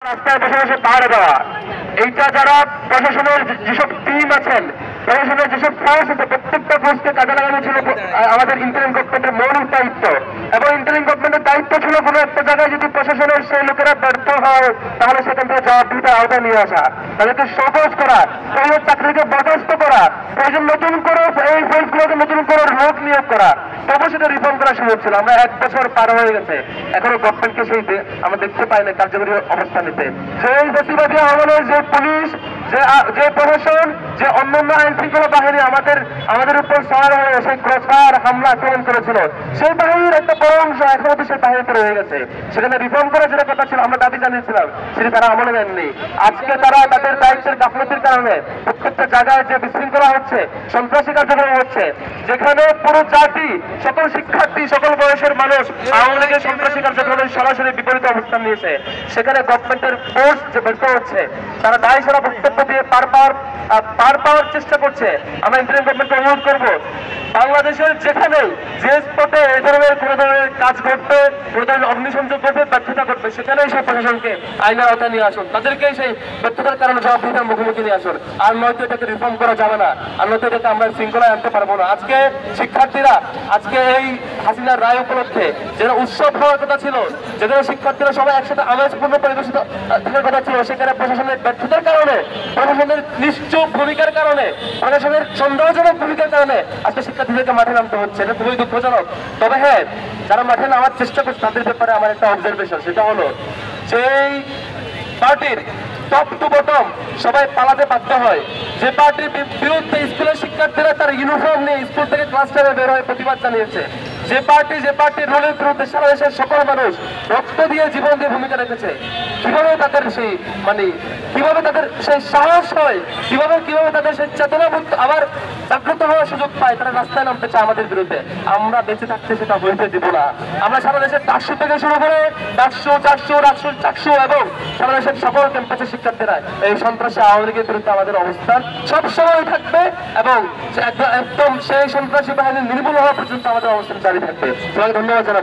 রাস্তায় বসে বসে পাহাড়ে দেওয়া, এইটা যারা প্রশাসনের যেসব টিম আছেন, প্রশাসনের যেসব ফোর্স আছে, প্রত্যেকটা ফোর্সকে কাজে লাগানো ছিল আমাদের ইন্টারিম গভর্নমেন্টের মৌলিক দায়িত্ব। এবং ইন্টারিম গভর্নমেন্টের দায়িত্ব ছিল কোনো একটা জায়গায় যদি প্রশাসনের সেই লোকেরা ব্যর্থ হয়, তাহলে সেখান থেকে জবাবদিহিতার আওতায় নিয়ে আসা, তাদেরকে সহজ করা, তাদের চাকরিকে বরখাস্ত করা, প্রয়োজন নতুন করে এই ফোর্সগুলোকে নতুন করে লোক নিয়োগ করা, তবু সেটা রিফর্ম করা সুযোগ ছিল। আমরা 1 বছর পার হয়ে গেছে, এখনো গভর্নমেন্টকে সেই আমরা দেখতে পাই না কার্যকরী অবস্থা নিতে। সেই প্রতিবাদী আমলের যে পুলিশ, যে প্রশাসন, যে অন্যান্য আইন শৃঙ্খলা বাহিনী আমাদের উপর সওয়ার হয়ে সেই ক্রসফায়ার হামলা আক্রমণ করেছিল, সেই বাহিনীর একটা বড় অংশ এখনো তো সেই বাহিনীতে রয়ে গেছে। সেখানে রিফর্ম করা যেটা কথা ছিল, আমরা দাবি জানিয়েছিলাম, সেটি তারা আমলে নেননি। আজকে তারা তাদের দায়িত্বের গাফলতির কারণে প্রত্যেকটা জায়গায় যে বিশৃঙ্খলা হচ্ছে, সন্ত্রাসী কার্যক্রম হচ্ছে, যেখানে পুরো জাতি, সকল শিক্ষার্থী, সকল বয়সের মানুষ আওয়ামী লীগের সন্ত্রাসী কার্যক্রমের সরাসরি বিপরীত অবস্থান নিয়েছে, সেখানে গভর্নমেন্টের ফোর্স যে ব্যর্থ হচ্ছে, তারা দায় সারা বক্তব্য দিয়ে পার পাওয়ার চেষ্টা করছে। আমরা ইন্টারিম গভর্নমেন্টকে অনুরোধ করবো, বাংলাদেশের যেখানে যে স্পটে এই ধরনের কোনো ধরনের কাজ করবে, কোনো ধরনের অগ্নিসংযোগ করবে, ব্যর্থতা করবে, সেখানেই সেই প্রশাসনকে আইনের আওতায় নিয়ে আসুন, তাদেরকেই সেই ব্যর্থতার কারণে জবাবদিহিতার মুখোমুখি নিয়ে আসুন। আর নয়তো এটাকে রিফর্ম করা যাবে না, আর নয়তো এটাকে আমরা শৃঙ্খলায় আনতে পারবো না। আজকে শিক্ষার্থীরা, আজকে এই হাসিনার রায় উপলক্ষে যেটা উৎসব হওয়ার কথা ছিল, যেখানে শিক্ষার্থীরা সবাই একসাথে আমেজপূর্ণ পরিবেশিত থাকার কথা ছিল, সেখানে প্রশাসনের ব্যর্থতার কারণে, প্রশাসনের নিশ্চুপ ভূমিকার কারণে, প্রশাসনের সন্দেহজনক ভূমিকার কারণে আজকে শিক্ষার্থীদেরকে মাঠে নামতে হচ্ছে। এটা খুবই দুঃখজনক। তবে হ্যাঁ, যারা মাঠে নামার চেষ্টা করছে তাদের ব্যাপারে আমার একটা অবজারভেশন, সেটা হলো যেই পার্টির টপ টু বটম সবাই পালাতে বাধ্য হয়, যে পার্টির বিরুদ্ধে স্কুলের শিক্ষার্থীরা তার ইউনিফর্ম নিয়ে স্কুল থেকে ক্লাস টাইমে বের হয়ে প্রতিবাদ জানিয়েছে, যে পার্টির রোলের বিরুদ্ধে সারা দেশের সকল মানুষ রক্ত দিয়ে, জীবন দিয়ে ভূমিকা রেখেছে, কিভাবে তাদের সেই কিভাবে তাদের সেই সাহস হয়, কিভাবে তাদের সেই চেতনামুক্ত আবার জাগ্রত হওয়ার সুযোগ পায়, তারা রাস্তায় নামতে চায় আমাদের বিরুদ্ধে। আমরা বেঁচে থাকতে সেটা হইতে দিব না। আমরা সারা দেশের ডাকসু থেকে শুরু করে ডাকসু, চাকসু এবং সারা দেশের সকল ক্যাম্পাসের শিক্ষার্থীরা এই সন্ত্রাসী আওয়ামী লীগের বিরুদ্ধে আমাদের অবস্থান সবসময় থাকবে এবং একদম সেই সন্ত্রাসী বাহিনী নির্মূল হওয়া পর্যন্ত আমাদের অবস্থান জারি থাকবে। সবাইকে ধন্যবাদ জানাচ্ছি।